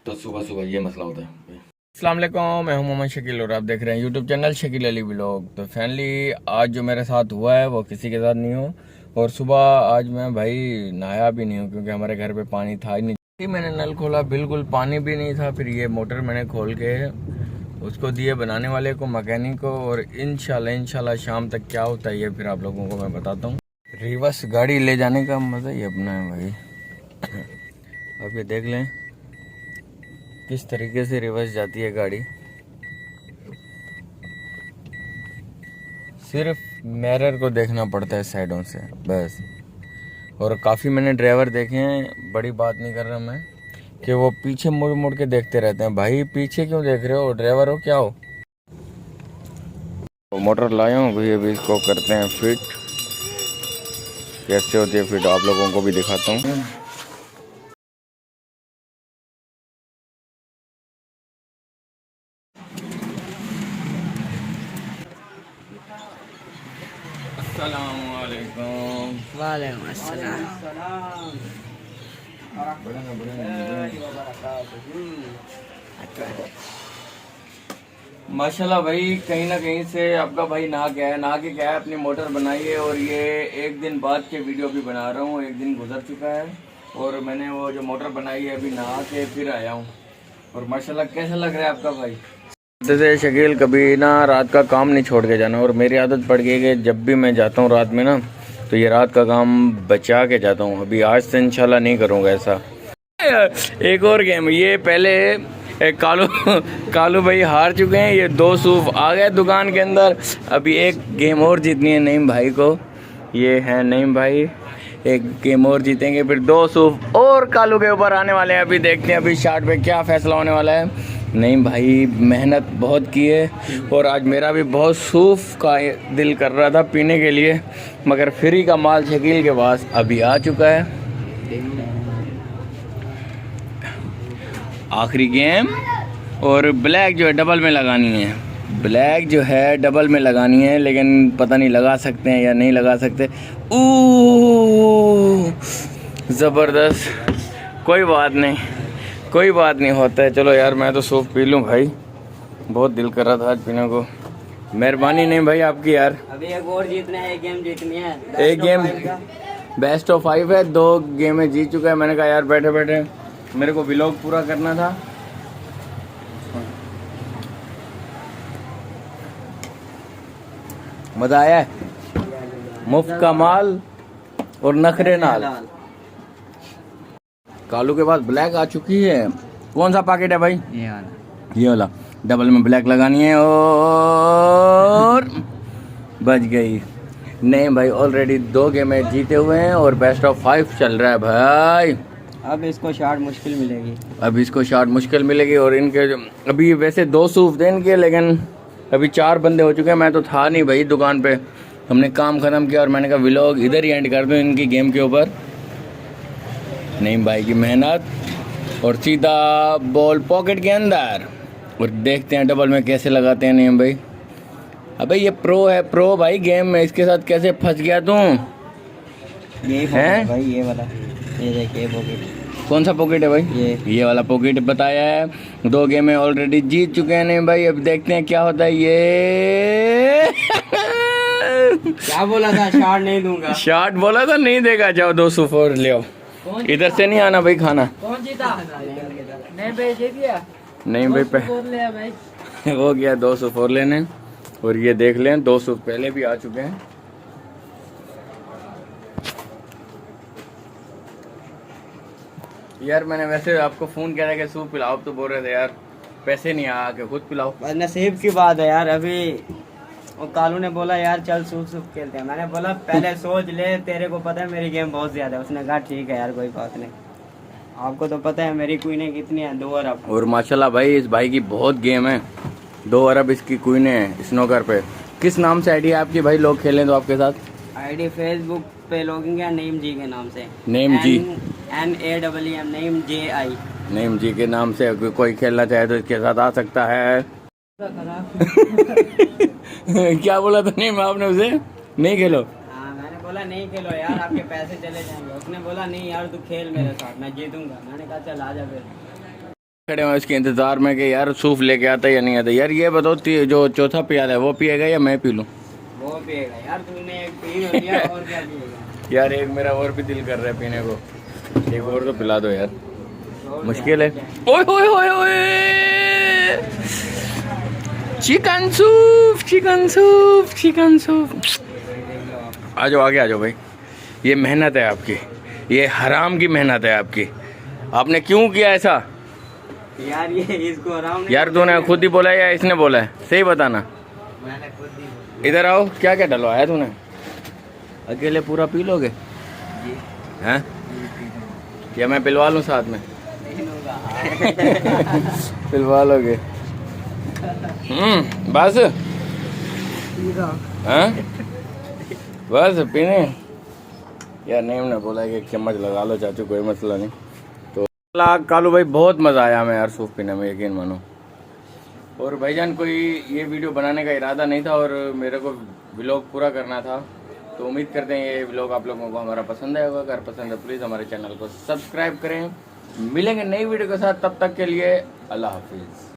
तो सुबह सुबह ये मसला होता है। अस्सलाम वालेकुम, मैं हूं मोहम्मद शकील और आप देख रहे हैं YouTube channel Shakeel Ali vlog. तो फाइनली आज जो मेरे साथ हुआ है वो किसी के साथ नहीं हो। और सुबह आज मैं भाई नहाया भी नहीं हूँ क्योंकि हमारे घर पे पानी था ही नहीं। मैंने नल खोला, बिल्कुल पानी भी नहीं था। फिर ये मोटर मैंने खोल के उसको दिए बनाने वाले को, मैकेनिक को। और इंशाल्लाह शाम तक क्या होता है ये फिर आप लोगों को मैं बताता हूँ। रिवर्स गाड़ी ले जाने का मज़ा ही अपना है भाई। अब ये देख लें किस तरीके से रिवर्स जाती है गाड़ी। सिर्फ मिरर को देखना पड़ता है साइडों से बस। और काफ़ी मैंने ड्राइवर देखे हैं, बड़ी बात नहीं कर रहा मैं, कि वो पीछे मुड़ मुड़ के देखते रहते हैं। भाई पीछे क्यों देख रहे हो, ड्राइवर हो क्या हो। तो मोटर लाया हूँ भाई, अभी इसको करते हैं फिट। कैसे होती है फिट आप लोगों को भी दिखाता हूँ। अस्सलामुअलैकुम। वालेकुम अस्सलाम। माशाल्लाह भाई, कहीं ना कहीं से आपका भाई नहा के क्या है, अपनी मोटर बनाई है। और ये एक दिन बाद के वीडियो भी बना रहा हूँ, एक दिन गुजर चुका है और मैंने वो जो मोटर बनाई है अभी नहा के फिर आया हूँ। और माशाल्लाह कैसा लग रहा है आपका भाई। जैसे शकील कभी ना रात का काम नहीं छोड़ के जाना, और मेरी आदत पड़ गई कि जब भी मैं जाता हूँ रात में ना, तो ये रात का काम बचा के जाता हूँ। अभी आज से इंशाल्लाह नहीं करूँगा ऐसा। एक और गेम, ये पहले कालू भाई हार चुके हैं, ये 2 सूफ आ गए दुकान के अंदर। अभी एक गेम और जीतनी है नईम भाई को। ये है नईम भाई, एक गेम और जीतेंगे फिर 2 सूफ और कालू के ऊपर आने वाले हैं। अभी देखते हैं अभी शार्ट पे क्या फैसला होने वाला है। नहीं भाई मेहनत बहुत की है, और आज मेरा भी बहुत सूफ का दिल कर रहा था पीने के लिए, मगर फ्री का माल शकील के पास अभी आ चुका है। आखिरी गेम, और ब्लैक जो है डबल में लगानी है। ब्लैक जो है डबल में लगानी है, लेकिन पता नहीं लगा सकते हैं या नहीं लगा सकते। ज़बरदस्त, कोई बात नहीं होता है। चलो यार मैं तो सूप पी लूँ भाई, बहुत दिल कर रहा था आज पीने को। मेहरबानी नहीं भाई आपकी यार। अभी एक और जीतना है, एक गेम जीतनी है। एक गेम बेस्ट ऑफ 5 है, 2 गेमें जीत चुका है। मैंने कहा यार बैठे बैठे मेरे को व्लॉग पूरा करना था। मजा आया है, मुफ्त का माल और नखरे नाल। कालू के पास ब्लैक आ चुकी है। कौन सा पैकेट है भाई? ये वाला डबल में ब्लैक लगानी है, और बच गई। नहीं भाई ऑलरेडी 2 गेमें जीते हुए हैं और बेस्ट ऑफ 5 चल रहा है भाई। अब इसको शॉट मुश्किल मिलेगी। और इनके अभी वैसे 2 सूफ थे इनके, लेकिन अभी 4 बंदे हो चुके हैं। मैं तो था नहीं भाई दुकान पे, हमने काम ख़त्म किया और मैंने कहा व्लॉग इधर ही एंड कर दूं इनकी गेम के ऊपर। नहीं भाई की मेहनत, और सीधा बॉल पॉकेट के अंदर, और देखते हैं डबल में कैसे लगाते हैं। नहीं भाई अबे ये प्रो है, प्रो भाई गेम में, इसके साथ कैसे फंस गया तू? ये है भाई, ये वाला, ये देखिए पॉकेट। कौन सा पॉकेट है भाई? ये वाला पॉकेट बताया है। 2 गेमें ऑलरेडी जीत चुके हैं। नहीं भाई अब देखते हैं क्या होता है। ये क्या बोला था, शॉट नहीं दूंगा। शॉट बोला था नहीं देगा। जाओ 2 सूफ और ले आओ, इधर से नहीं आना भाई खाना। कौन जीता? नहीं भाई जीत गया। नहीं भाई हो गया 2 सूफ और लेने। और ये देख लें 2 सूफ पहले भी आ चुके हैं। यार मैंने वैसे आपको फ़ोन किया था कि सूप पिलाओ, तो बोल रहे थे यार पैसे नहीं आ के खुद पिलाओ। नसीब की बात है यार। अभी वो कालू ने बोला यार चल सूप खेलते हैं। मैंने बोला पहले सोच ले, तेरे को पता है मेरी गेम बहुत ज्यादा है। उसने कहा ठीक है यार कोई बात नहीं। आपको तो पता है मेरी क्वीनें कितनी है, 2 अरब। और माशाल्लाह भाई इस भाई की बहुत गेम है, 2 अरब इसकी क्वीनें हैं स्नोकर पे। किस नाम से आईडी है आपकी भाई, लोग खेलें तो आपके साथ? आईडी फेसबुक पे लॉगिन किया नईम जी के नाम से। नेम जी, NAMM नईम JI। नेम जी के नाम से कोई खेलना चाहे तो इसके साथ आ सकता है। क्या बोला था नहीं आपने उसे? नहीं खेलो। हाँ मैंने बोला नहीं खेलो यार, आपके पैसे चले जाएंगे। उसने बोला नहीं यार तू खेल मेरे साथ, मैं जीतूंगा। मैंने कहा चल आ जा फिर। खड़े हैं इसके इंतजार में कि यार सूफ लेके आता है या नहीं आता। यार ये बताओ जो चौथा प्याला है वो पिएगा या मैं पी लूँ? वो पिएगा यार, तूने एक पी लिया और क्या पिएगा? यार एक मेरा और भी दिल कर रहा है पीने को, एक और तो पिला दो यार, मुश्किल है। ओए ओए ओए ओए, chicken soup chicken soup chicken soup. आ जाओ आगे आ जाओ भाई, ये मेहनत है आपकी, ये हराम की मेहनत है आपकी। आपने क्यों किया ऐसा? यार ये इसको आराम नहीं। यार तूने खुद ही बोला है या इसने बोला है? सही बताना। मैंने खुद ही बोला। इधर आओ, क्या क्या डलवाया तूने? अकेले पूरा पी लोगे जी हैं? या मैं पिलवा लूँ साथ में? पिलवा लोगे? बस हाँ बस पीने। यार नहीं, हमने बोला कि एक चम्मच लगा लो चाचू, कोई मसला नहीं। तो कालू भाई बहुत मज़ा आया हमें यार सूप पीने में, यकीन मानो। और भाईजान कोई ये वीडियो बनाने का इरादा नहीं था और मेरे को व्लॉग पूरा करना था, तो उम्मीद करते हैं ये व्लॉग आप लोगों को हमारा पसंद आएगा। अगर पसंद है प्लीज़ हमारे चैनल को सब्सक्राइब करें। मिलेंगे नई वीडियो के साथ, तब तक के लिए अल्लाह हाफिज़।